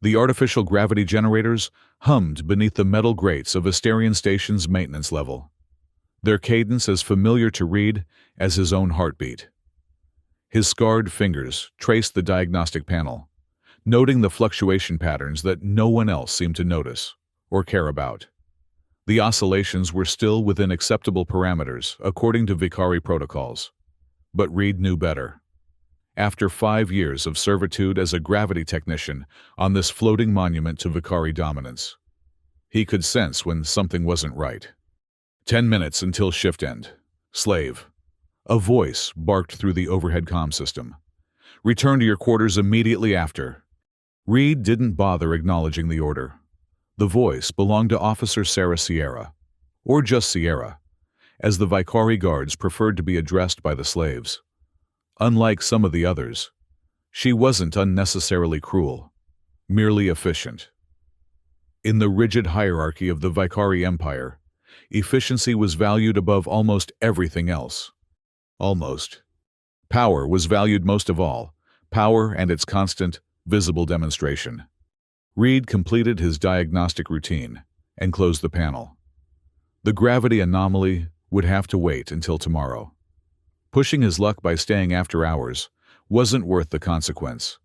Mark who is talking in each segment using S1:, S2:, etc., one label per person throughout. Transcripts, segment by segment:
S1: The artificial gravity generators hummed beneath the metal grates of Asterion Station's maintenance level, their cadence as familiar to Reed as his own heartbeat. His scarred fingers traced the diagnostic panel, noting the fluctuation patterns that no one else seemed to notice or care about. The oscillations were still within acceptable parameters, according to Vicari protocols. But Reed knew better. After 5 years of servitude as a gravity technician on this floating monument to Vicari dominance, he could sense when something wasn't right. 10 minutes until shift end. Slave. A voice barked through the overhead comm system. Return to your quarters immediately after. Reed didn't bother acknowledging the order. The voice belonged to Officer Sarah Sierra, or just Sierra, as the Vicari guards preferred to be addressed by the slaves. Unlike some of the others, she wasn't unnecessarily cruel, merely efficient. In the rigid hierarchy of the Vicari Empire, efficiency was valued above almost everything else. Almost. Power was valued most of all, power and its constant, visible demonstration. Reed completed his diagnostic routine and closed the panel. The gravity anomaly would have to wait until tomorrow. Pushing his luck by staying after hours wasn't worth the consequence,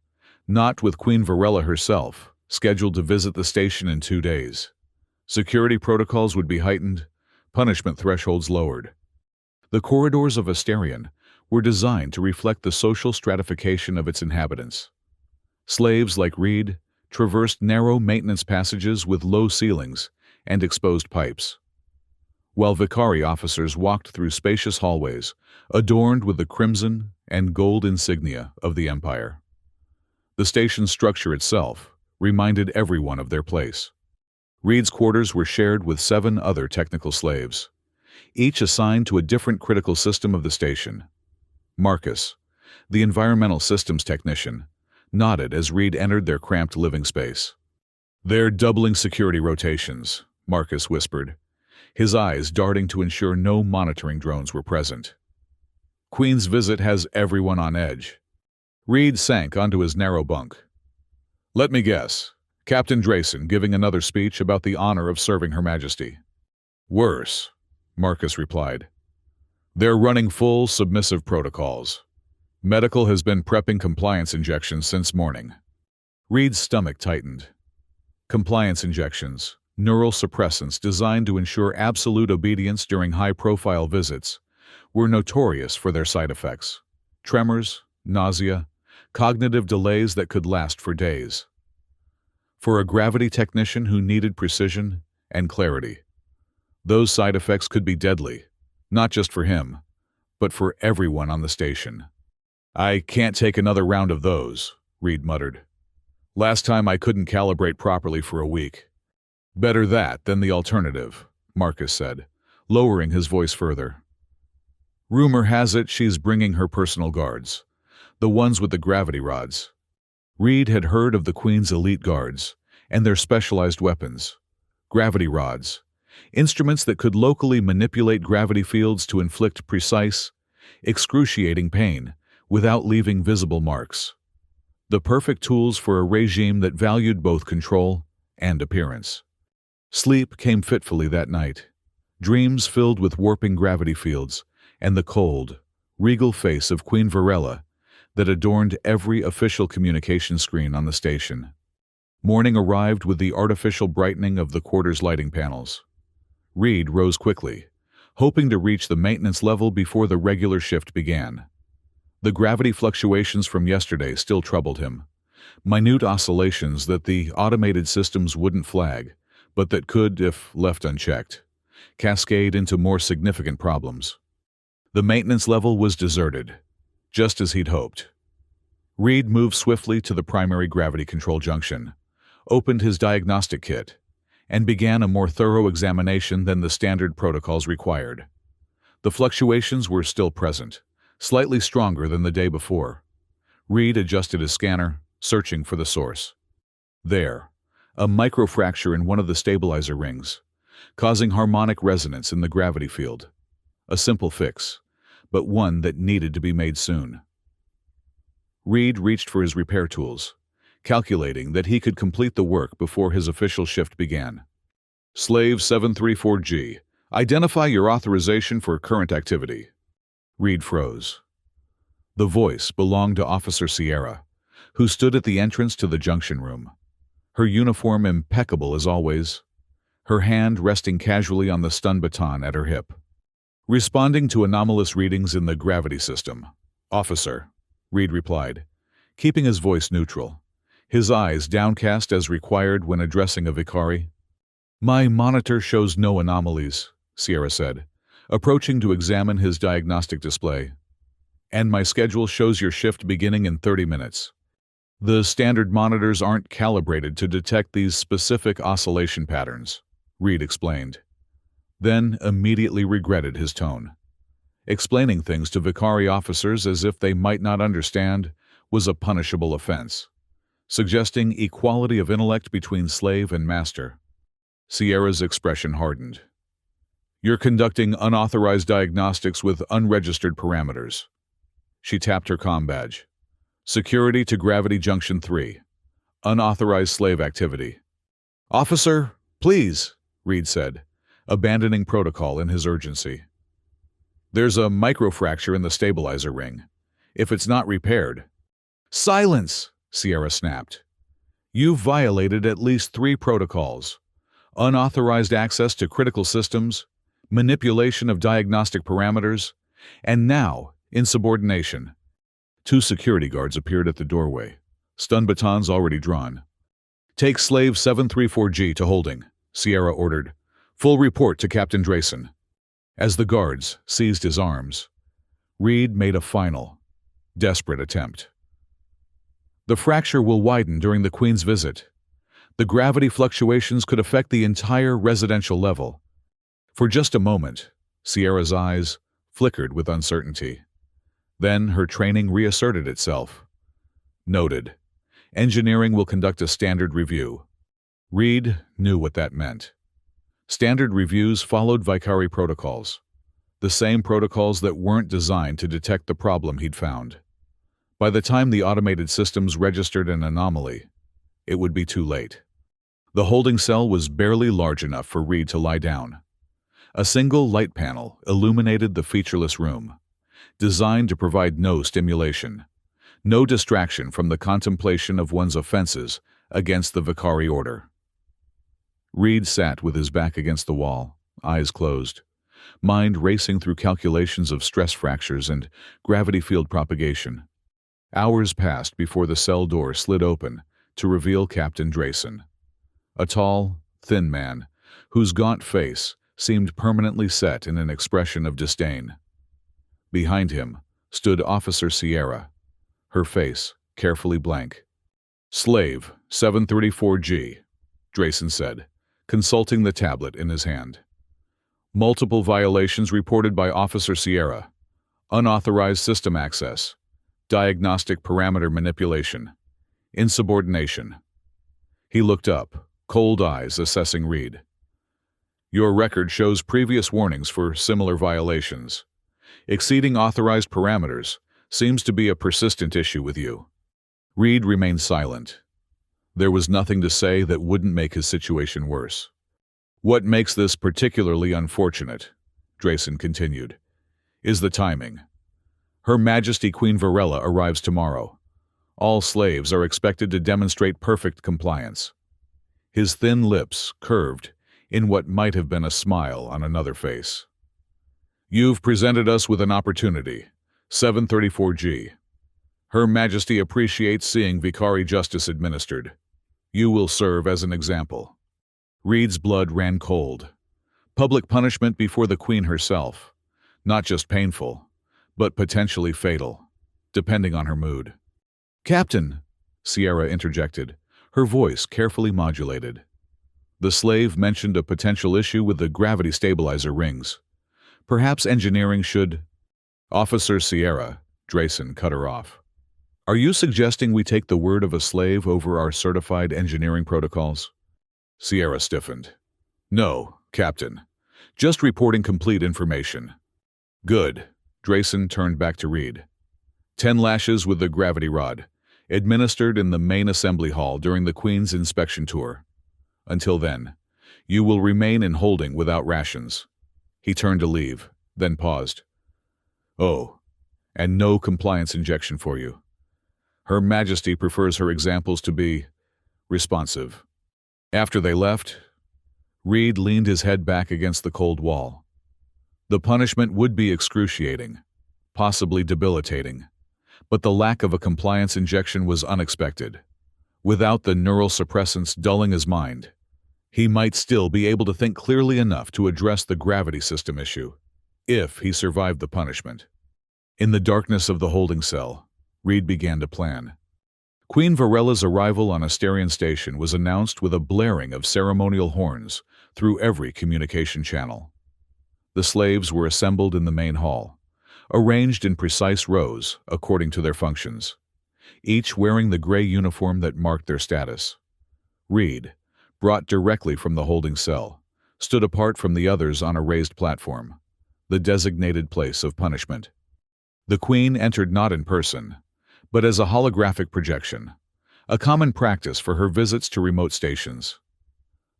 S1: not with Queen Varela herself, scheduled to visit the station in 2 days. Security protocols would be heightened, punishment thresholds lowered. The corridors of Asterion were designed to reflect the social stratification of its inhabitants. Slaves like Reed traversed narrow maintenance passages with low ceilings and exposed pipes, while Vicari officers walked through spacious hallways adorned with the crimson and gold insignia of the Empire. The station's structure itself reminded everyone of their place. Reed's quarters were shared with 7 other technical slaves, each assigned to a different critical system of the station. Marcus, the environmental systems technician, nodded as Reed entered their cramped living space. "They're doubling security rotations," Marcus whispered, his eyes darting to ensure no monitoring drones were present. "Queen's visit has everyone on edge." Reed sank onto his narrow bunk. "Let me guess, Captain Drayson giving another speech about the honor of serving Her Majesty." "Worse," Marcus replied. "They're running full submissive protocols. Medical has been prepping compliance injections since morning." Reed's stomach tightened. Compliance injections, neural suppressants designed to ensure absolute obedience during high-profile visits, were notorious for their side effects: tremors, nausea, cognitive delays that could last for days. For a gravity technician who needed precision and clarity, those side effects could be deadly, not just for him, but for everyone on the station. "I can't take another round of those," Reed muttered. "Last time I couldn't calibrate properly for a week." "Better that than the alternative," Marcus said, lowering his voice further. "Rumor has it she's bringing her personal guards, the ones with the gravity rods." Reed had heard of the Queen's elite guards and their specialized weapons, gravity rods, instruments that could locally manipulate gravity fields to inflict precise, excruciating pain without leaving visible marks. The perfect tools for a regime that valued both control and appearance. Sleep came fitfully that night, dreams filled with warping gravity fields and the cold, regal face of Queen Varela that adorned every official communication screen on the station. Morning arrived with the artificial brightening of the quarters' lighting panels. Reed rose quickly, hoping to reach the maintenance level before the regular shift began. The gravity fluctuations from yesterday still troubled him, minute oscillations that the automated systems wouldn't flag, but that could, if left unchecked, cascade into more significant problems. The maintenance level was deserted, just as he'd hoped. Reed moved swiftly to the primary gravity control junction, opened his diagnostic kit, and began a more thorough examination than the standard protocols required. The fluctuations were still present, slightly stronger than the day before. Reed adjusted his scanner, searching for the source. There, a microfracture in one of the stabilizer rings, causing harmonic resonance in the gravity field. A simple fix, but one that needed to be made soon. Reed reached for his repair tools, calculating that he could complete the work before his official shift began. Slave 734G, identify your authorization for current activity. Reed froze. The voice belonged to Officer Sierra, who stood at the entrance to the junction room. Her uniform impeccable as always, her hand resting casually on the stun baton at her hip. Responding to anomalous readings in the gravity system. Officer, Reed replied, keeping his voice neutral, his eyes downcast as required when addressing a Vicari. My monitor shows no anomalies, Sierra said, approaching to examine his diagnostic display. And my schedule shows your shift beginning in 30 minutes. The standard monitors aren't calibrated to detect these specific oscillation patterns, Reed explained. Then immediately regretted his tone. Explaining things to Vicari officers as if they might not understand was a punishable offense, suggesting equality of intellect between slave and master. Sierra's expression hardened. You're conducting unauthorized diagnostics with unregistered parameters. She tapped her comm badge. Security to Gravity Junction 3. Unauthorized slave activity. Officer, please, Reed said, abandoning protocol in his urgency. There's a microfracture in the stabilizer ring. If it's not repaired... Silence, Sierra snapped. You've violated at least 3 protocols. Unauthorized access to critical systems, manipulation of diagnostic parameters, and now, insubordination. 2 security guards appeared at the doorway, stun batons already drawn. Take Slave 734G to holding, Sierra ordered. Full report to Captain Drayson. As the guards seized his arms, Reed made a final, desperate attempt. The fracture will widen during the Queen's visit. The gravity fluctuations could affect the entire residential level. For just a moment, Sierra's eyes flickered with uncertainty. Then her training reasserted itself. Noted. Engineering will conduct a standard review. Reed knew what that meant. Standard reviews followed Vicari protocols, the same protocols that weren't designed to detect the problem he'd found. By the time the automated systems registered an anomaly, it would be too late. The holding cell was barely large enough for Reed to lie down. A single light panel illuminated the featureless room, designed to provide no stimulation, no distraction from the contemplation of one's offenses against the Vicari order. Reed sat with his back against the wall, eyes closed, mind racing through calculations of stress fractures and gravity field propagation. Hours passed before the cell door slid open to reveal Captain Drayson, a tall, thin man whose gaunt face seemed permanently set in an expression of disdain. Behind him stood Officer Sierra, her face carefully blank. Slave 734G, Drayson said, consulting the tablet in his hand. Multiple violations reported by Officer Sierra. Unauthorized system access. Diagnostic parameter manipulation. Insubordination. He looked up, cold eyes assessing Reed. Your record shows previous warnings for similar violations. Exceeding authorized parameters seems to be a persistent issue with you. Reed remained silent. There was nothing to say that wouldn't make his situation worse. What makes this particularly unfortunate, Drayson continued, is the timing. Her Majesty Queen Varela arrives tomorrow. All slaves are expected to demonstrate perfect compliance. His thin lips curved in what might have been a smile on another face. You've presented us with an opportunity, 734G. Her Majesty appreciates seeing Vicari justice administered. You will serve as an example. Reed's blood ran cold. Public punishment before the Queen herself. Not just painful, but potentially fatal, depending on her mood. Captain, Sierra interjected, her voice carefully modulated. The slave mentioned a potential issue with the gravity stabilizer rings. Perhaps engineering should... Officer Sierra, Drayson cut her off. Are you suggesting we take the word of a slave over our certified engineering protocols? Sierra stiffened. No, Captain. Just reporting complete information. Good. Drayson turned back to Reed. 10 lashes with the gravity rod. administered in the main assembly hall during the Queen's inspection tour. Until then, you will remain in holding without rations. He turned to leave, then paused. Oh, and no compliance injection for you. Her Majesty prefers her examples to be responsive. After they left, Reed leaned his head back against the cold wall. The punishment would be excruciating, possibly debilitating, but the lack of a compliance injection was unexpected. Without the neural suppressants dulling his mind, he might still be able to think clearly enough to address the gravity system issue, if he survived the punishment. In the darkness of the holding cell, Reed began to plan. Queen Varella's arrival on Asterion Station was announced with a blaring of ceremonial horns through every communication channel. The slaves were assembled in the main hall, arranged in precise rows according to their functions, each wearing the gray uniform that marked their status. Reed, brought directly from the holding cell, stood apart from the others on a raised platform, the designated place of punishment. The Queen entered not in person, but as a holographic projection, a common practice for her visits to remote stations.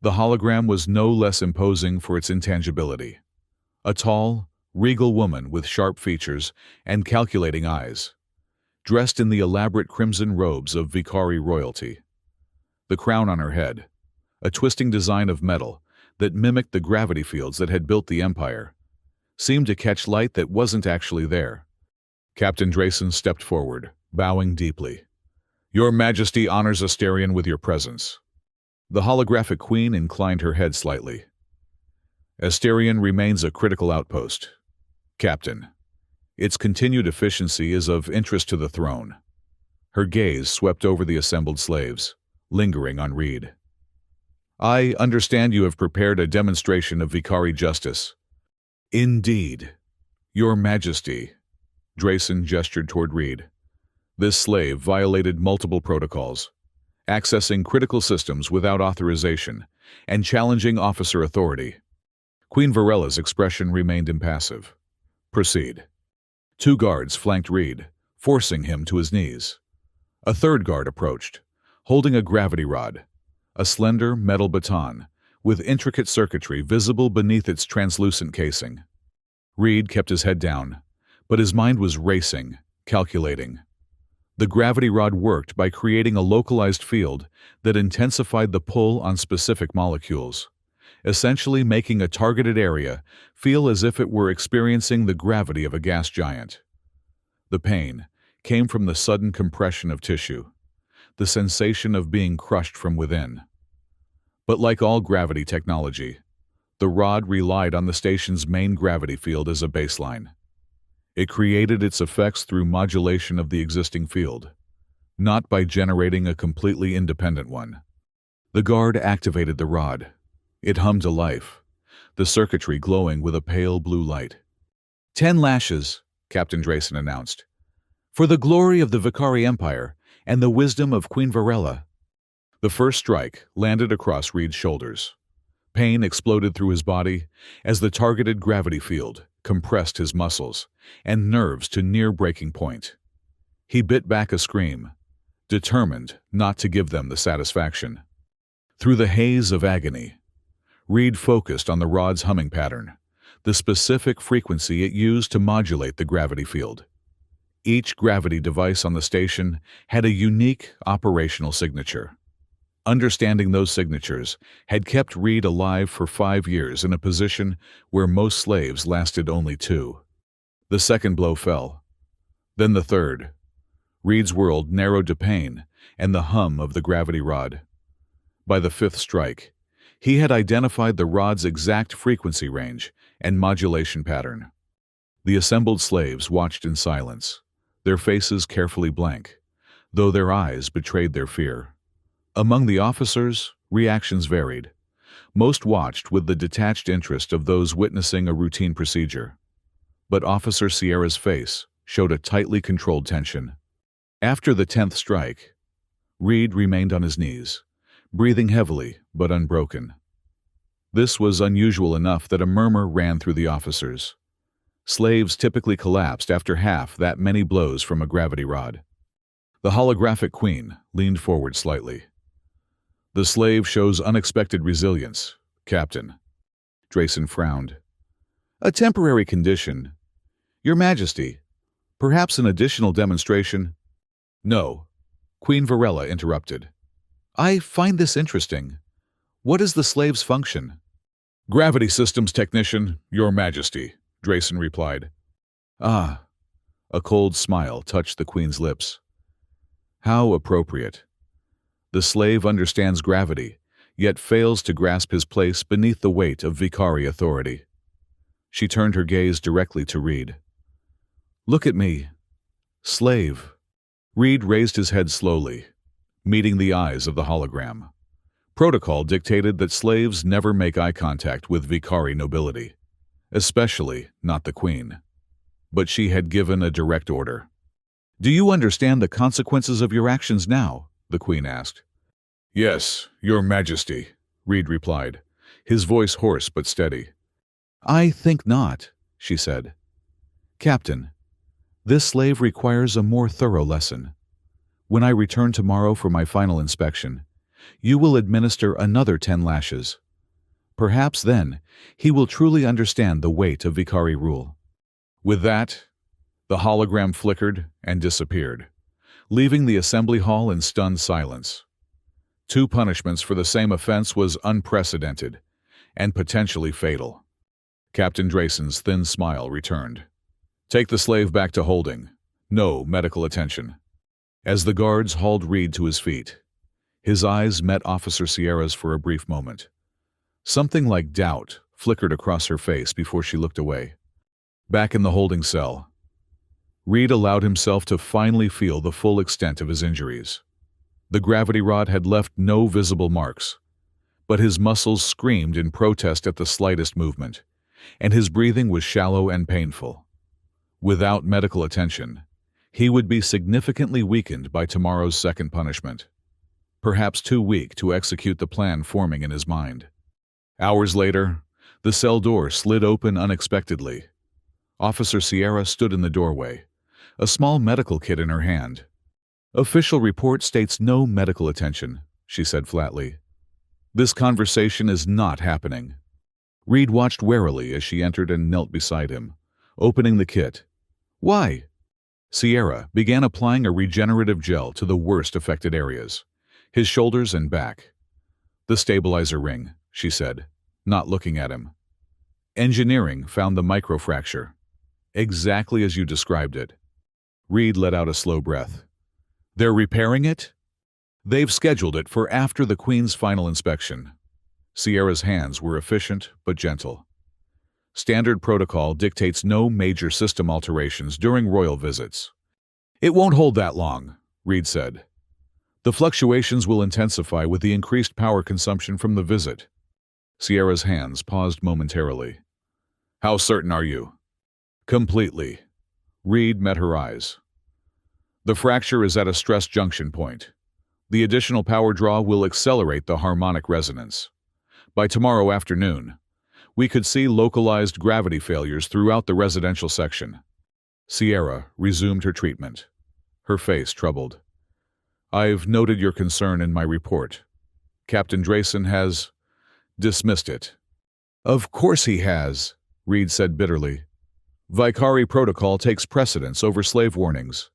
S1: The hologram was no less imposing for its intangibility. A tall, regal woman with sharp features and calculating eyes, dressed in the elaborate crimson robes of Vicari royalty. The crown on her head, a twisting design of metal that mimicked the gravity fields that had built the Empire, seemed to catch light that wasn't actually there. Captain Drayson stepped forward, bowing deeply. Your Majesty honors Asterion with your presence. The holographic queen inclined her head slightly. Asterion remains a critical outpost. Captain, its continued efficiency is of interest to the throne. Her gaze swept over the assembled slaves, lingering on Reed. I understand you have prepared a demonstration of Vicari justice. Indeed, Your Majesty. Drayson gestured toward Reed. This slave violated multiple protocols, accessing critical systems without authorization and challenging officer authority. Queen Varella's expression remained impassive. Proceed. 2 guards flanked Reed, forcing him to his knees. A 3rd guard approached, holding a gravity rod, a slender metal baton with intricate circuitry visible beneath its translucent casing. Reed kept his head down, but his mind was racing, calculating. The gravity rod worked by creating a localized field that intensified the pull on specific molecules, essentially making a targeted area feel as if it were experiencing the gravity of a gas giant. The pain came from the sudden compression of tissue, the sensation of being crushed from within. But like all gravity technology, the rod relied on the station's main gravity field as a baseline. It created its effects through modulation of the existing field, not by generating a completely independent one. The guard activated the rod. It hummed to life, the circuitry glowing with a pale blue light. 10 lashes, Captain Drayson announced. For the glory of the Vicari Empire and the wisdom of Queen Varella. The first strike landed across Reed's shoulders. Pain exploded through his body as the targeted gravity field compressed his muscles and nerves to near breaking point. He bit back a scream, determined not to give them the satisfaction. Through the haze of agony, Reed focused on the rod's humming pattern, the specific frequency it used to modulate the gravity field. Each gravity device on the station had a unique operational signature. Understanding those signatures had kept Reed alive for 5 years in a position where most slaves lasted only 2. The second blow fell. Then the third. Reed's world narrowed to pain and the hum of the gravity rod. By the 5th strike, he had identified the rod's exact frequency range and modulation pattern. The assembled slaves watched in silence, their faces carefully blank, though their eyes betrayed their fear. Among the officers, reactions varied. Most watched with the detached interest of those witnessing a routine procedure. But Officer Sierra's face showed a tightly controlled tension. After the 10th strike, Reed remained on his knees, breathing heavily but unbroken. This was unusual enough that a murmur ran through the officers. Slaves typically collapsed after half that many blows from a gravity rod. The holographic queen leaned forward slightly. The slave shows unexpected resilience, Captain. Drayson frowned. A temporary condition. Your Majesty, perhaps an additional demonstration? No, Queen Varela interrupted. I find this interesting. What is the slave's function? Gravity systems technician, Your Majesty, Drayson replied. Ah, a cold smile touched the queen's lips. How appropriate. The slave understands gravity, yet fails to grasp his place beneath the weight of Vicari authority. She turned her gaze directly to Reed. Look at me. Slave. Reed raised his head slowly, meeting the eyes of the hologram. Protocol dictated that slaves never make eye contact with Vicari nobility, especially not the queen. But she had given a direct order. Do you understand the consequences of your actions now? The queen asked. Yes, Your Majesty, Reed replied, his voice hoarse but steady. I think not, she said. Captain, this slave requires a more thorough lesson. When I return tomorrow for my final inspection, you will administer another 10 lashes. Perhaps then he will truly understand the weight of Vicari rule. With that, the hologram flickered and disappeared, leaving the assembly hall in stunned silence. 2 punishments for the same offense was unprecedented and potentially fatal. Captain Drayson's thin smile returned. Take the slave back to holding. No medical attention. As the guards hauled Reed to his feet, his eyes met Officer Sierra's for a brief moment. Something like doubt flickered across her face before she looked away. Back in the holding cell, Reed allowed himself to finally feel the full extent of his injuries. The gravity rod had left no visible marks, but his muscles screamed in protest at the slightest movement, and his breathing was shallow and painful. Without medical attention, he would be significantly weakened by tomorrow's second punishment, perhaps too weak to execute the plan forming in his mind. Hours later, the cell door slid open unexpectedly. Officer Sierra stood in the doorway, a small medical kit in her hand. Official report states no medical attention, she said flatly. This conversation is not happening. Reed watched warily as she entered and knelt beside him, opening the kit. Why? Sierra began applying a regenerative gel to the worst affected areas, his shoulders and back. The stabilizer ring, she said, not looking at him. Engineering found the microfracture. Exactly as you described it. Reed let out a slow breath. They're repairing it? They've scheduled it for after the Queen's final inspection. Sierra's hands were efficient but gentle. Standard protocol dictates no major system alterations during royal visits. It won't hold that long, Reed said. The fluctuations will intensify with the increased power consumption from the visit. Sierra's hands paused momentarily. How certain are you? Completely. Reed met her eyes. The fracture is at a stress junction point. The additional power draw will accelerate the harmonic resonance. By tomorrow afternoon, we could see localized gravity failures throughout the residential section. Sierra resumed her treatment, her face troubled. I've noted your concern in my report. Captain Drayson has dismissed it. Of course he has, Reed said bitterly. Vicari protocol takes precedence over slave warnings,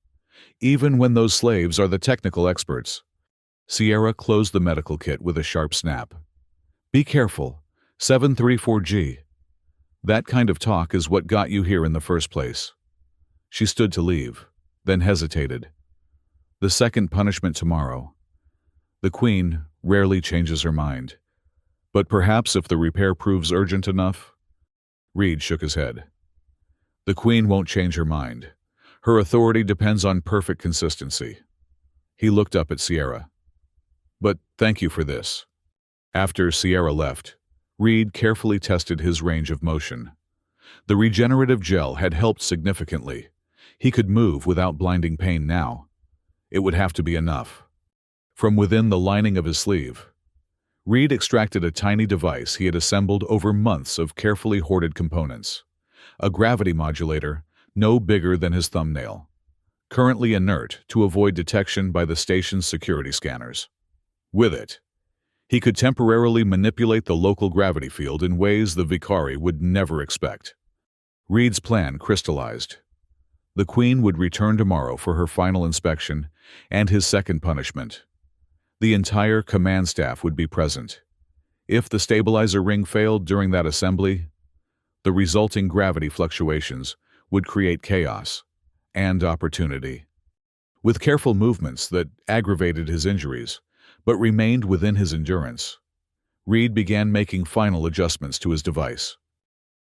S1: even when those slaves are the technical experts. Sierra closed the medical kit with a sharp snap. Be careful. 734G. That kind of talk is what got you here in the first place. She stood to leave, then hesitated. The second punishment tomorrow. The Queen rarely changes her mind. But perhaps if the repair proves urgent enough? Reed shook his head. The Queen won't change her mind. Her authority depends on perfect consistency. He looked up at Sierra. But thank you for this. After Sierra left, Reed carefully tested his range of motion. The regenerative gel had helped significantly. He could move without blinding pain now. It would have to be enough. From within the lining of his sleeve, Reed extracted a tiny device he had assembled over months of carefully hoarded components. A gravity modulator, no bigger than his thumbnail. currently inert to avoid detection by the station's security scanners. With it, he could temporarily manipulate the local gravity field in ways the Vicari would never expect. Reed's plan crystallized. The Queen would return tomorrow for her final inspection and his second punishment. The entire command staff would be present. If the stabilizer ring failed during that assembly, the resulting gravity fluctuations would create chaos and opportunity. With careful movements that aggravated his injuries, but remained within his endurance, Reed began making final adjustments to his device.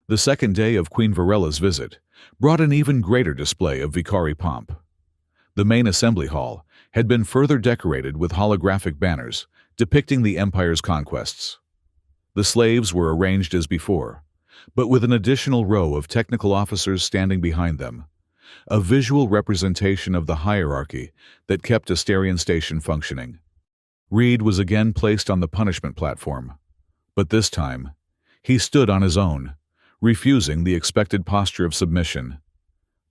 S1: The second day of Queen Varella's visit brought an even greater display of Vicari pomp. The main assembly hall had been further decorated with holographic banners depicting the Empire's conquests. The slaves were arranged as before, but with an additional row of technical officers standing behind them, a visual representation of the hierarchy that kept Asterion Station functioning. Reed was again placed on the punishment platform, but this time, he stood on his own, refusing the expected posture of submission.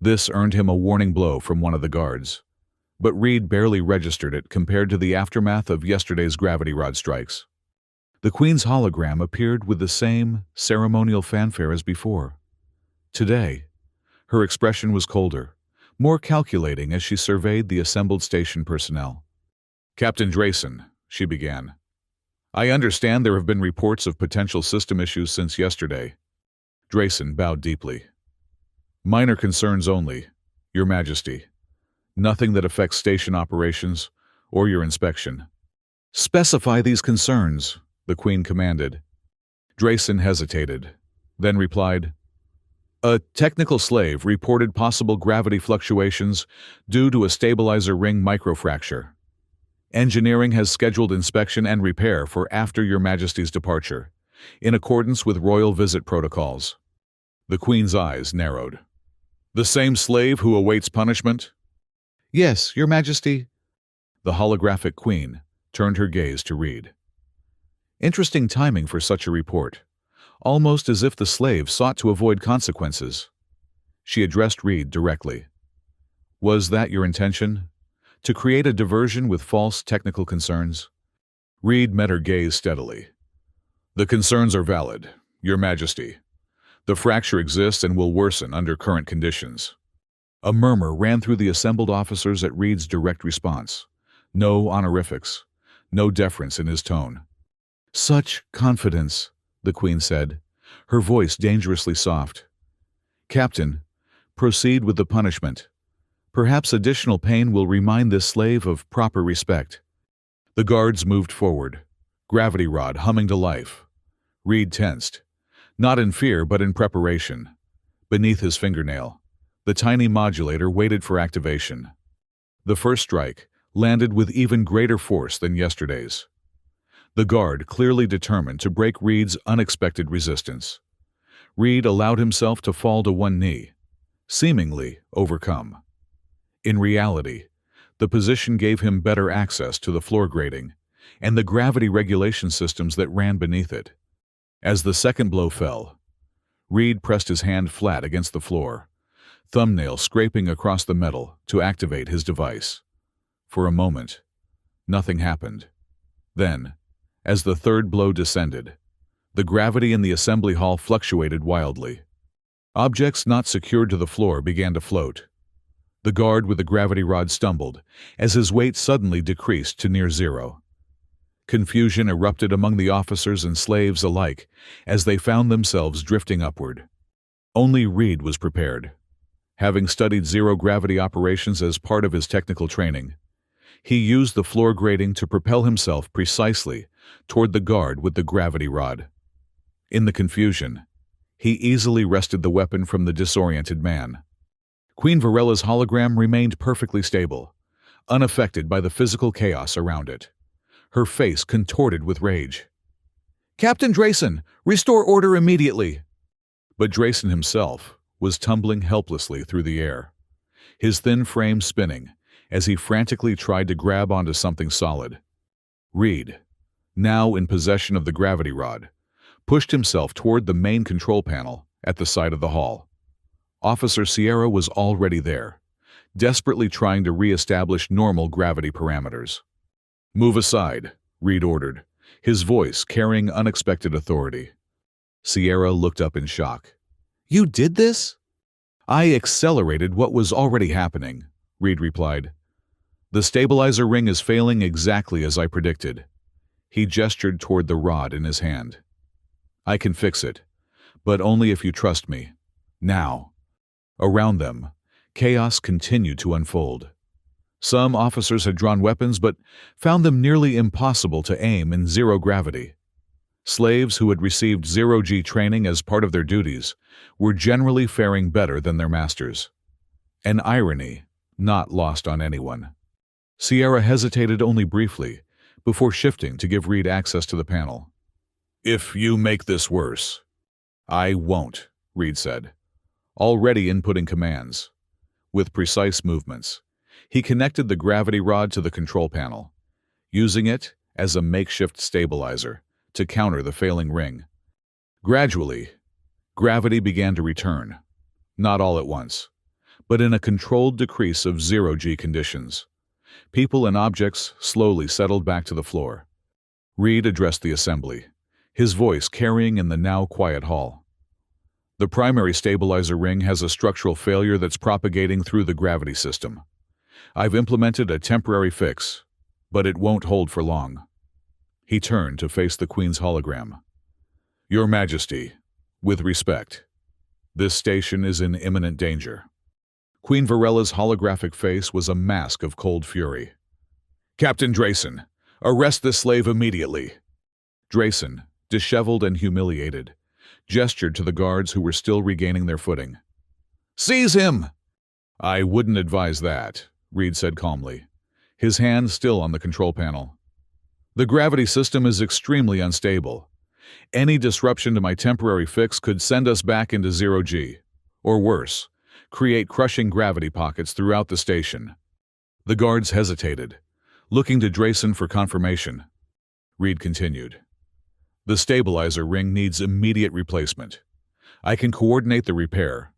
S1: This earned him a warning blow from one of the guards, but Reed barely registered it compared to the aftermath of yesterday's gravity rod strikes. The Queen's hologram appeared with the same ceremonial fanfare as before. Today, her expression was colder, more calculating as she surveyed the assembled station personnel. "Captain Drayson," she began, "I understand there have been reports of potential system issues since yesterday." Drayson bowed deeply. "Minor concerns only, Your Majesty. Nothing that affects station operations or your inspection." "Specify these concerns," the Queen commanded. Drayson hesitated, then replied, "A technical slave reported possible gravity fluctuations due to a stabilizer ring microfracture. Engineering has scheduled inspection and repair for after Your Majesty's departure, in accordance with royal visit protocols." The Queen's eyes narrowed. "The same slave who awaits punishment?" "Yes, Your Majesty." The holographic Queen turned her gaze to Reed. Interesting timing for such a report, almost as if the slave sought to avoid consequences. She addressed Reed directly. "Was that your intention? To create a diversion with false technical concerns?" Reed met her gaze steadily. "The concerns are valid, Your Majesty. The fracture exists and will worsen under current conditions." A murmur ran through the assembled officers at Reed's direct response. No honorifics, no deference in his tone. "Such confidence," the Queen said, her voice dangerously soft. "Captain, proceed with the punishment. Perhaps additional pain will remind this slave of proper respect." The guards moved forward, gravity rod humming to life. Reed tensed, not in fear but in preparation. Beneath his fingernail, the tiny modulator waited for activation. The first strike landed with even greater force than yesterday's. The guard clearly determined to break Reed's unexpected resistance. Reed allowed himself to fall to one knee, seemingly overcome. In reality, the position gave him better access to the floor grating and the gravity regulation systems that ran beneath it. As the second blow fell, Reed pressed his hand flat against the floor, thumbnail scraping across the metal to activate his device. For a moment, nothing happened. Then, as the third blow descended, the gravity in the assembly hall fluctuated wildly. Objects not secured to the floor began to float. The guard with the gravity rod stumbled as his weight suddenly decreased to near zero. Confusion erupted among the officers and slaves alike as they found themselves drifting upward. Only Reed was prepared. Having studied zero-gravity operations as part of his technical training, he used the floor grating to propel himself precisely toward the guard with the gravity rod. In the confusion, he easily wrested the weapon from the disoriented man. Queen Varella's hologram remained perfectly stable, unaffected by the physical chaos around it. Her face contorted with rage. "Captain Drayson, restore order immediately!" But Drayson himself was tumbling helplessly through the air, his thin frame spinning as he frantically tried to grab onto something solid. Reed, now in possession of the gravity rod, pushed himself toward the main control panel at the side of the hall. Officer Sierra was already there, desperately trying to re-establish normal gravity parameters. "Move aside," Reed ordered, his voice carrying unexpected authority. Sierra looked up in shock. "You did this?" "I accelerated what was already happening," Reed replied. "The stabilizer ring is failing exactly as I predicted." He gestured toward the rod in his hand. "I can fix it, but only if you trust me. Now." Around them, chaos continued to unfold. Some officers had drawn weapons but found them nearly impossible to aim in zero gravity. Slaves who had received zero-G training as part of their duties were generally faring better than their masters. An irony not lost on anyone. Sierra hesitated only briefly before shifting to give Reed access to the panel. "If you make this worse." "I won't," Reed said, already inputting commands. With precise movements, he connected the gravity rod to the control panel, using it as a makeshift stabilizer to counter the failing ring. Gradually, gravity began to return, not all at once, but in a controlled decrease of zero-G conditions. People and objects slowly settled back to the floor. Reed addressed the assembly, his voice carrying in the now quiet hall. "The primary stabilizer ring has a structural failure that's propagating through the gravity system. I've implemented a temporary fix, but it won't hold for long." He turned to face the Queen's hologram. "Your Majesty, with respect, this station is in imminent danger." Queen Varella's holographic face was a mask of cold fury. "Captain Drayson, arrest this slave immediately." Drayson, disheveled and humiliated, gestured to the guards who were still regaining their footing. "Seize him!" "I wouldn't advise that," Reed said calmly, his hand still on the control panel. "The gravity system is extremely unstable. Any disruption to my temporary fix could send us back into zero-G, or worse, create crushing gravity pockets throughout the station." The guards hesitated, looking to Drayson for confirmation. Reed continued. "The stabilizer ring needs immediate replacement. I can coordinate the repair,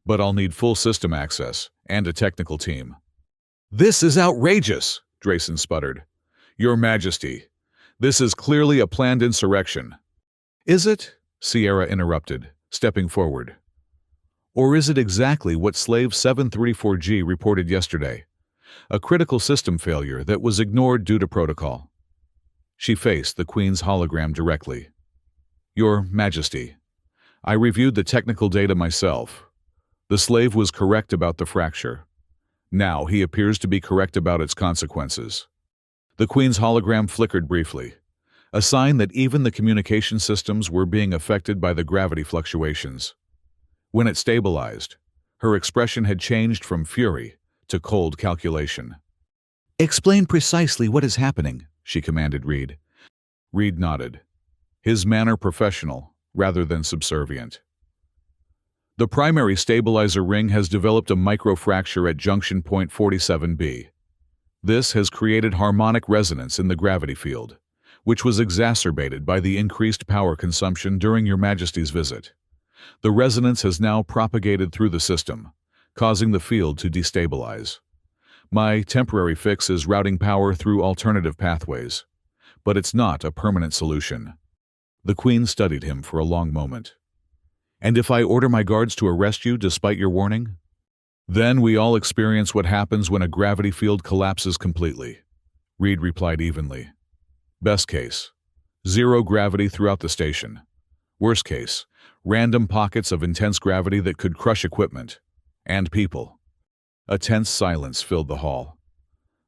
S1: but I'll need full system access and a technical team." "This is outrageous," Drayson sputtered. "Your Majesty, this is clearly a planned insurrection." "Is it?" Sierra interrupted, stepping forward. "Or is it exactly what Slave 734G reported yesterday? A critical system failure that was ignored due to protocol." She faced the Queen's hologram directly. "Your Majesty, I reviewed the technical data myself. The slave was correct about the fracture. Now he appears to be correct about its consequences." The Queen's hologram flickered briefly, a sign that even the communication systems were being affected by the gravity fluctuations. When it stabilized, her expression had changed from fury to cold calculation. "Explain precisely what is happening," she commanded Reed. Reed nodded, his manner professional rather than subservient. "The primary stabilizer ring has developed a microfracture at junction point 47B. This has created harmonic resonance in the gravity field, which was exacerbated by the increased power consumption during Your Majesty's visit. The resonance has now propagated through the system, causing the field to destabilize. My temporary fix is routing power through alternative pathways, but it's not a permanent solution." The Queen studied him for a long moment. "And if I order my guards to arrest you despite your warning?" "Then we all experience what happens when a gravity field collapses completely," Reed replied evenly. "Best case, zero gravity throughout the station. Worst case, random pockets of intense gravity that could crush equipment and people." A tense silence filled the hall.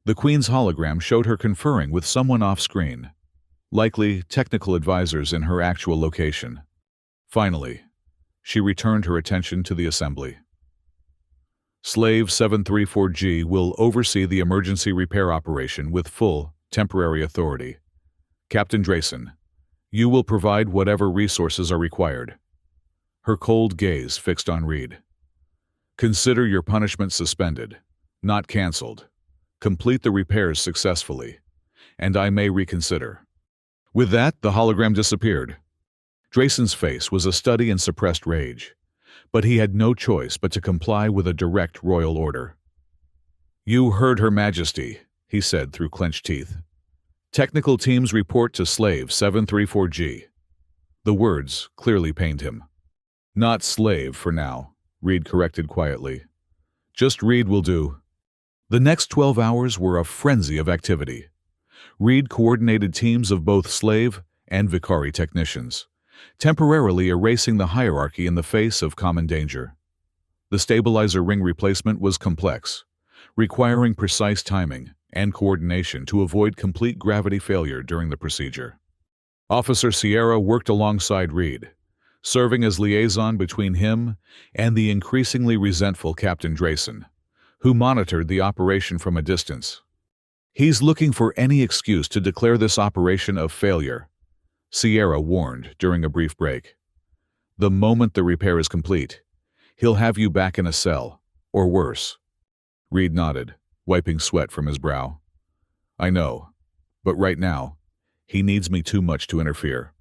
S1: The Queen's hologram showed her conferring with someone off-screen, likely technical advisors in her actual location. Finally, she returned her attention to the assembly. "Slave 734G will oversee the emergency repair operation with full, temporary authority. Captain Drayson, you will provide whatever resources are required." Her cold gaze fixed on Reed. "Consider your punishment suspended, not cancelled. Complete the repairs successfully, and I may reconsider." With that, the hologram disappeared. Drayson's face was a study in suppressed rage, but he had no choice but to comply with a direct royal order. "You heard Her Majesty," he said through clenched teeth. "Technical teams report to Slave 734G. The words clearly pained him. "Not Slave for now," Reed corrected quietly. "Just Reed will do." The next 12 hours were a frenzy of activity. Reed coordinated teams of both Slave and Vicari technicians, temporarily erasing the hierarchy in the face of common danger. The stabilizer ring replacement was complex, requiring precise timing and coordination to avoid complete gravity failure during the procedure. Officer Sierra worked alongside Reed, serving as liaison between him and the increasingly resentful Captain Drayson, who monitored the operation from a distance. "He's looking for any excuse to declare this operation a failure," Sierra warned during a brief break. "The moment the repair is complete, he'll have you back in a cell, or worse." Reed nodded, wiping sweat from his brow. "I know, but right now, he needs me too much to interfere."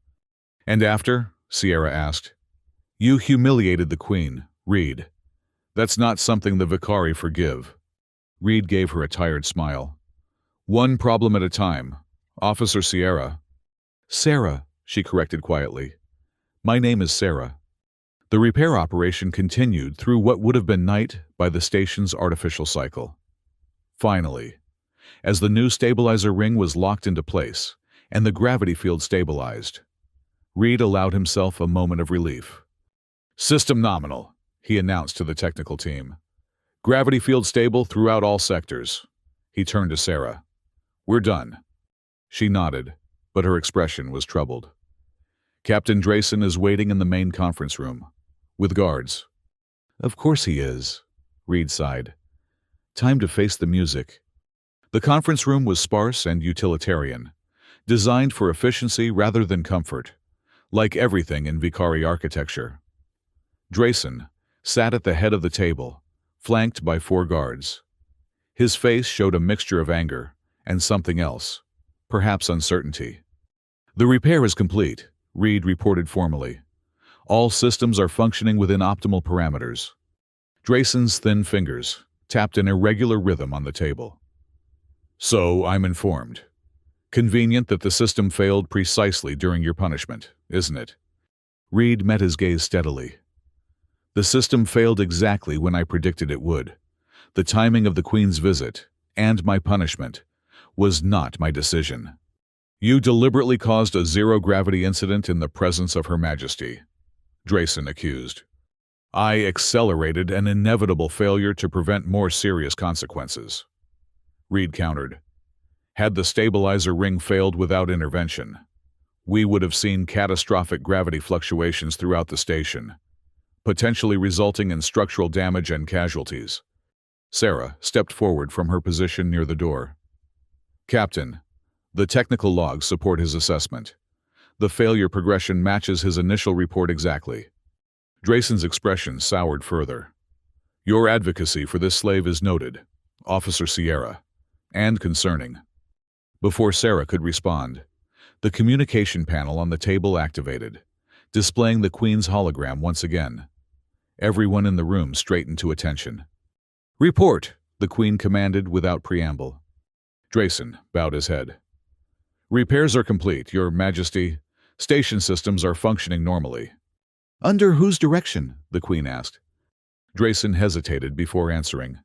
S1: "And after?" Sierra asked. "You humiliated the Queen, Reed. That's not something the Vicari forgive." Reed gave her a tired smile. "One problem at a time, Officer Sierra." "Sarah," she corrected quietly. "My name is Sarah." The repair operation continued through what would have been night by the station's artificial cycle. Finally, as the new stabilizer ring was locked into place and the gravity field stabilized, Reed allowed himself a moment of relief. "System nominal," he announced to the technical team. "Gravity field stable throughout all sectors." He turned to Sarah. "We're done." She nodded, but her expression was troubled. "Captain Drayson is waiting in the main conference room, with guards." "Of course he is," Reed sighed. "Time to face the music." The conference room was sparse and utilitarian, designed for efficiency rather than comfort, like everything in Vicari architecture. Drayson sat at the head of the table, flanked by 4 guards. His face showed a mixture of anger and something else, perhaps uncertainty. "The repair is complete," Reed reported formally. "All systems are functioning within optimal parameters." Drayson's thin fingers tapped an irregular rhythm on the table. "So I'm informed. Convenient that the system failed precisely during your punishment, isn't it?" Reed met his gaze steadily. "The system failed exactly when I predicted it would. The timing of the Queen's visit, and my punishment, was not my decision." "You deliberately caused a zero-gravity incident in the presence of Her Majesty," Drayson accused. "I accelerated an inevitable failure to prevent more serious consequences," Reed countered. "Had the stabilizer ring failed without intervention, we would have seen catastrophic gravity fluctuations throughout the station, potentially resulting in structural damage and casualties." Sarah stepped forward from her position near the door. "Captain, the technical logs support his assessment. The failure progression matches his initial report exactly." Drayson's expression soured further. "Your advocacy for this slave is noted, Officer Sierra, and concerning." Before Sarah could respond, the communication panel on the table activated, displaying the Queen's hologram once again. Everyone in the room straightened to attention. "Report," the Queen commanded without preamble. Drayson bowed his head. "Repairs are complete, Your Majesty. Station systems are functioning normally." "Under whose direction?" the Queen asked. Drayson hesitated before answering.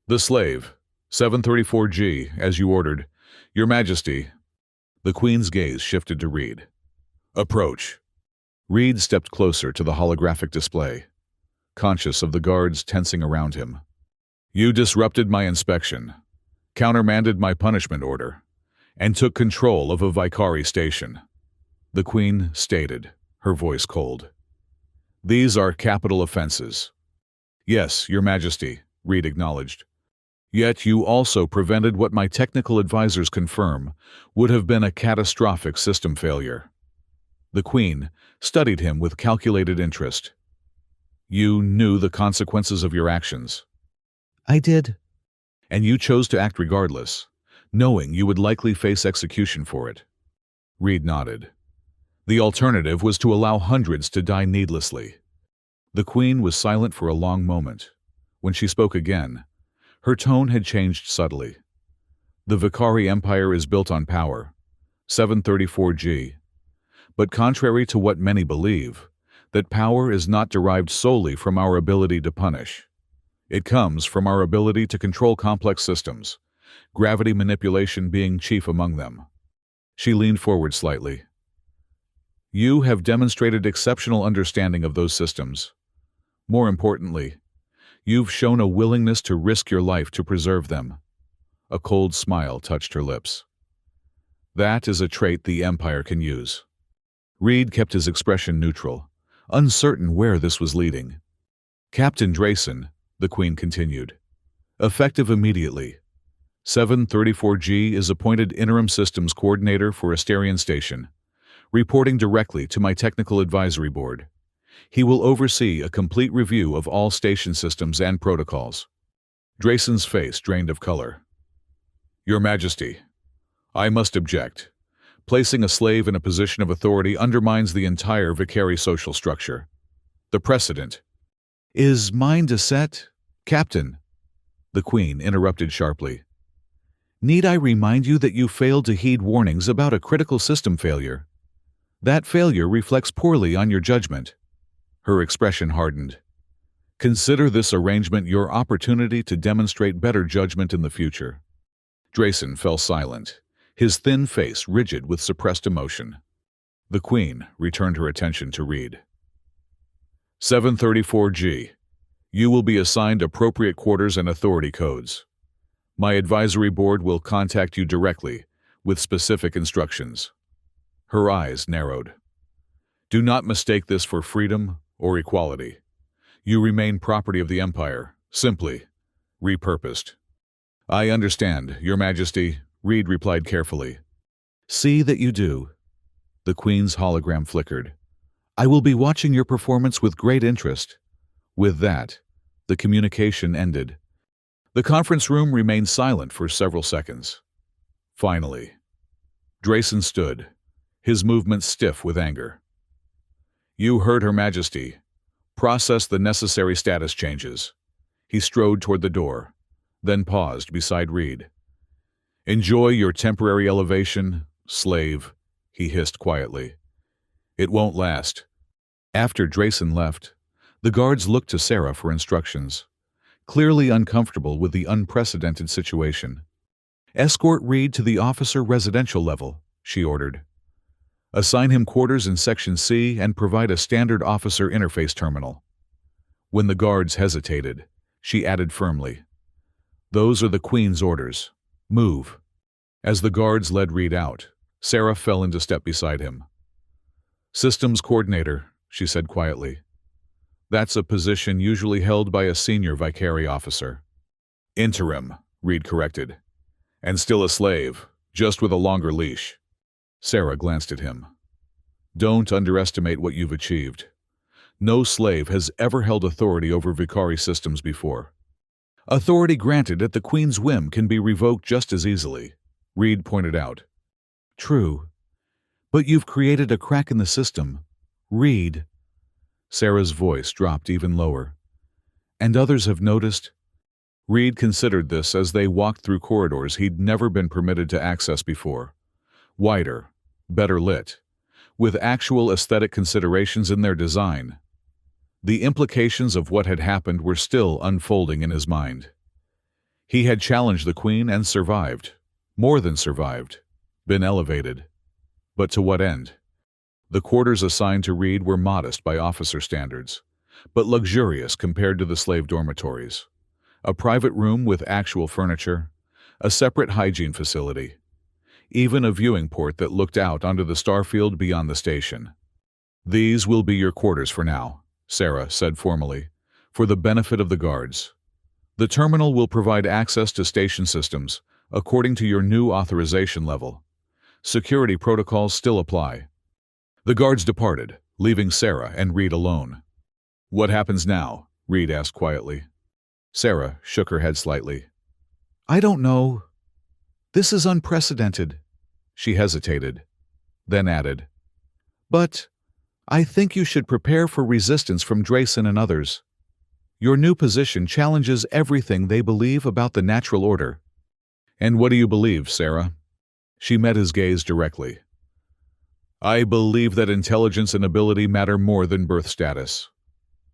S1: "The slave, 734G, as you ordered. Your Majesty." The Queen's gaze shifted to Reed. "Approach." Reed stepped closer to the holographic display, conscious of the guards tensing around him. "You disrupted my inspection, countermanded my punishment order, and took control of a Vicari station," the Queen stated, her voice cold. "These are capital offenses." "Yes, Your Majesty," Reed acknowledged. "Yet you also prevented what my technical advisors confirm would have been a catastrophic system failure." The Queen studied him with calculated interest. "You knew the consequences of your actions." "I did." "And you chose to act regardless, knowing you would likely face execution for it." Reed nodded. "The alternative was to allow hundreds to die needlessly." The Queen was silent for a long moment. When she spoke again, Her tone had changed subtly. The Vicari Empire is built on power, 734G. But contrary to what many believe, that power is not derived solely from our ability to punish. It comes from our ability to control complex systems, gravity manipulation being chief among them. She leaned forward slightly. You have demonstrated exceptional understanding of those systems. More importantly, you've shown a willingness to risk your life to preserve them. A cold smile touched her lips. That is a trait the Empire can use. Reed kept his expression neutral, uncertain where this was leading. Captain Drayson, the Queen continued. Effective immediately. 734G is appointed Interim Systems Coordinator for Asterion Station, reporting directly to my Technical Advisory Board. He will oversee a complete review of all station systems and protocols. Drayson's face drained of color. Your Majesty, I must object. Placing a slave in a position of authority undermines the entire Vicari social structure. The precedent. Is mine to set, Captain? The Queen interrupted sharply. Need I remind you that you failed to heed warnings about a critical system failure? That failure reflects poorly on your judgment. Her expression hardened. Consider this arrangement your opportunity to demonstrate better judgment in the future. Drayson fell silent, his thin face rigid with suppressed emotion. The Queen returned her attention to Reed. 734G. You will be assigned appropriate quarters and authority codes. My advisory board will contact you directly with specific instructions. Her eyes narrowed. Do not mistake this for freedom or equality. You remain property of the Empire, simply repurposed. I understand, Your Majesty, Reed replied carefully. See that you do. The Queen's hologram flickered. I will be watching your performance with great interest. With that, the communication ended. The conference room remained silent for several seconds. Finally, Drayson stood, his movements stiff with anger. You heard Her Majesty. Process the necessary status changes. He strode toward the door, then paused beside Reed. Enjoy your temporary elevation, slave, he hissed quietly. It won't last. After Drayson left, the guards looked to Sarah for instructions, clearly uncomfortable with the unprecedented situation. Escort Reed to the officer residential level, she ordered. Assign him quarters in Section C and provide a standard officer interface terminal. When the guards hesitated, she added firmly, Those are the Queen's orders. Move. As the guards led Reed out, Sarah fell into step beside him. Systems Coordinator, she said quietly. That's a position usually held by a senior Vicari officer. Interim, Reed corrected. And still a slave, just with a longer leash. Sarah glanced at him. Don't underestimate what you've achieved. No slave has ever held authority over Vicari systems before. Authority granted at the Queen's whim can be revoked just as easily, Reed pointed out. True. But you've created a crack in the system. Reed. Sarah's voice dropped even lower. And others have noticed? Reed considered this as they walked through corridors he'd never been permitted to access before. Wider, better lit, with actual aesthetic considerations in their design. The implications of what had happened were still unfolding in his mind. He had challenged the Queen and survived. More than survived. Been elevated. But to what end? The quarters assigned to Reed were modest by officer standards, but luxurious compared to the slave dormitories. A private room with actual furniture, a separate hygiene facility, even a viewing port that looked out onto the starfield beyond the station. These will be your quarters for now, Sarah said formally, for the benefit of the guards. The terminal will provide access to station systems according to your new authorization level. Security protocols still apply. The guards departed, leaving Sarah and Reed alone. What happens now? Reed asked quietly. Sarah shook her head slightly. I don't know. This is unprecedented. She hesitated, then added, But I think you should prepare for resistance from Drayson and others. Your new position challenges everything they believe about the natural order. And what do you believe, Sarah? She met his gaze directly. I believe that intelligence and ability matter more than birth status.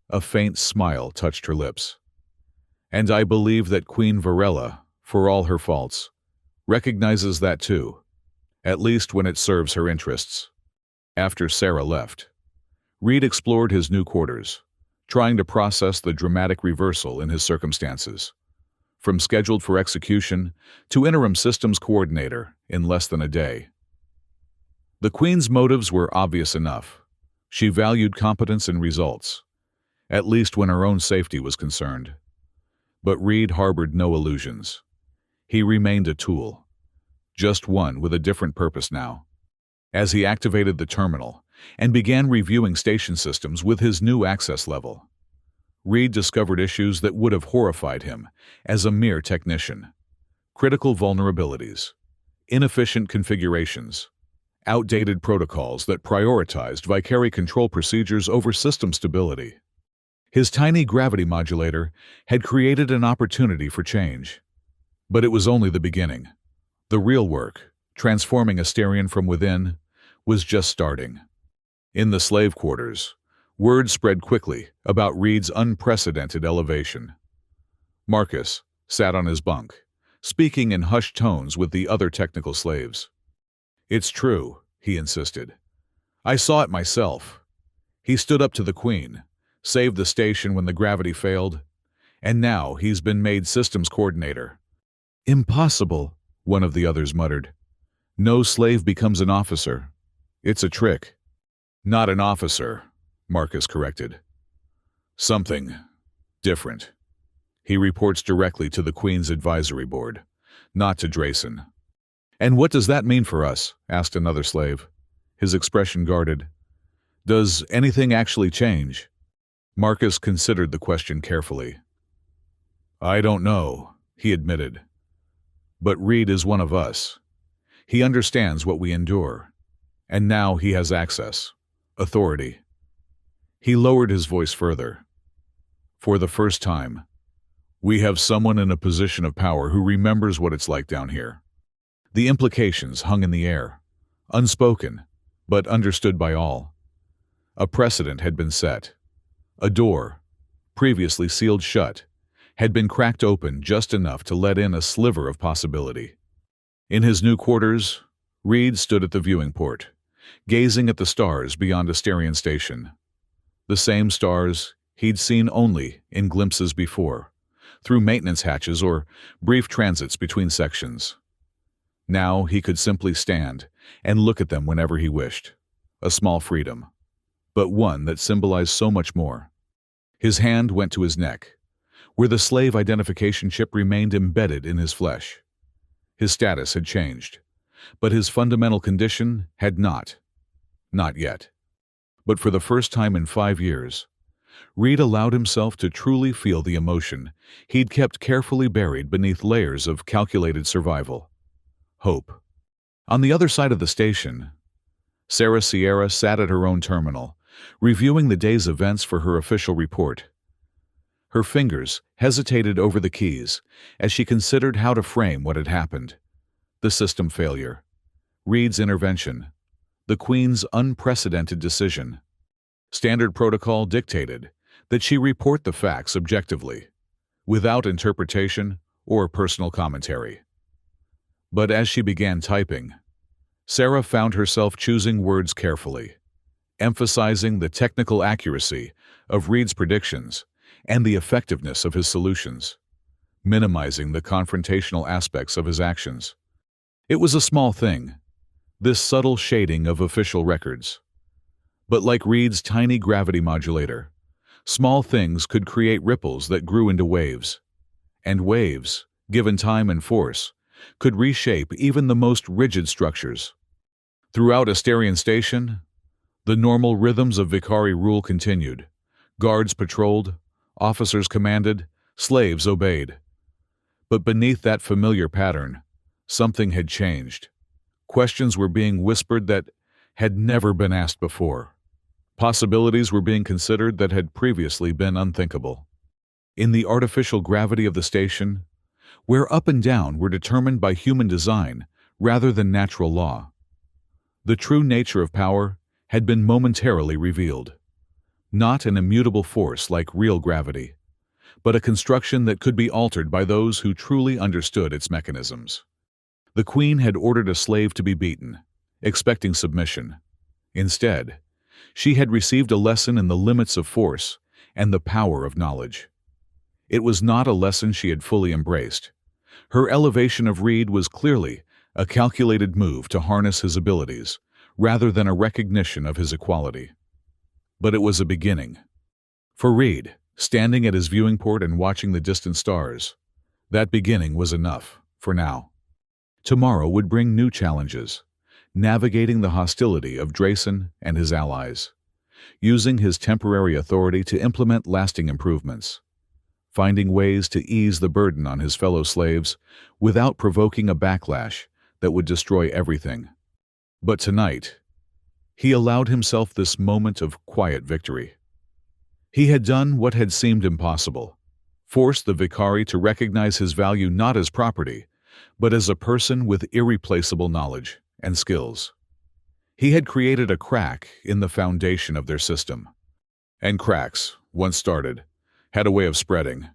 S1: A faint smile touched her lips. And I believe that Queen Varela, for all her faults, recognizes that too, at least when it serves her interests. After Sarah left, Reed explored his new quarters, trying to process the dramatic reversal in his circumstances. From scheduled for execution to interim systems coordinator in less than a day. The Queen's motives were obvious enough. She valued competence and results, at least when her own safety was concerned. But Reed harbored no illusions. He remained a tool, just one with a different purpose now. As he activated the terminal and began reviewing station systems with his new access level, Reed discovered issues that would have horrified him as a mere technician. Critical vulnerabilities, inefficient configurations, outdated protocols that prioritized Vicari control procedures over system stability. His tiny gravity modulator had created an opportunity for change. But it was only the beginning. The real work, transforming Asterion from within, was just starting. In the slave quarters, word spread quickly about Reed's unprecedented elevation. Marcus sat on his bunk, speaking in hushed tones with the other technical slaves. It's true, he insisted. I saw it myself. He stood up to the Queen, saved the station when the gravity failed, and now he's been made systems coordinator. Impossible, one of the others muttered. No slave becomes an officer. It's a trick. Not an officer, Marcus corrected. Something different. He reports directly to the Queen's advisory board, not to Drayson. And what does that mean for us? Asked another slave, his expression guarded. Does anything actually change? Marcus considered the question carefully. I don't know, he admitted. But Reed is one of us. He understands what we endure. And now he has access, authority. He lowered his voice further. For the first time, we have someone in a position of power who remembers what it's like down here. The implications hung in the air, unspoken, but understood by all. A precedent had been set. A door, previously sealed shut, had been cracked open just enough to let in a sliver of possibility. In his new quarters, Reed stood at the viewing port, gazing at the stars beyond Asterion Station. The same stars he'd seen only in glimpses before, through maintenance hatches or brief transits between sections. Now he could simply stand and look at them whenever he wished. A small freedom, but one that symbolized so much more. His hand went to his neck, where the slave identification chip remained embedded in his flesh. His status had changed, but his fundamental condition had not. Not yet. But for the first time in 5 years, Reed allowed himself to truly feel the emotion he'd kept carefully buried beneath layers of calculated survival. Hope. On the other side of the station, Sarah Sierra sat at her own terminal, reviewing the day's events for her official report. Her fingers hesitated over the keys as she considered how to frame what had happened. The system failure, Reed's intervention, the Queen's unprecedented decision. Standard protocol dictated that she report the facts objectively, without interpretation or personal commentary. But as she began typing, Sarah found herself choosing words carefully, emphasizing the technical accuracy of Reed's predictions and the effectiveness of his solutions, minimizing the confrontational aspects of his actions. It was a small thing, this subtle shading of official records. But like Reed's tiny gravity modulator, small things could create ripples that grew into waves. And waves, given time and force, could reshape even the most rigid structures. Throughout Asterion Station, the normal rhythms of Vicari rule continued. Guards patrolled, officers commanded, slaves obeyed. But beneath that familiar pattern, something had changed. Questions were being whispered that had never been asked before. Possibilities were being considered that had previously been unthinkable. in the artificial gravity of the station, where up and down were determined by human design rather than natural law. The true nature of power had been momentarily revealed. Not an immutable force like real gravity, but a construction that could be altered by those who truly understood its mechanisms. The queen had ordered a slave to be beaten, expecting submission. Instead, she had received a lesson in the limits of force and the power of knowledge. It was not a lesson she had fully embraced. Her elevation of Reed was clearly a calculated move to harness his abilities, rather than a recognition of his equality. But it was a beginning. For Reed, standing at his viewing port and watching the distant stars, that beginning was enough, for now. Tomorrow would bring new challenges, navigating the hostility of Drayson and his allies, using his temporary authority to implement lasting improvements, finding ways to ease the burden on his fellow slaves without provoking a backlash that would destroy everything. But tonight, he allowed himself this moment of quiet victory. He had done what had seemed impossible, forced the Vicari to recognize his value not as property, but as a person with irreplaceable knowledge and skills. He had created a crack in the foundation of their system. And cracks, once started, had a way of spreading.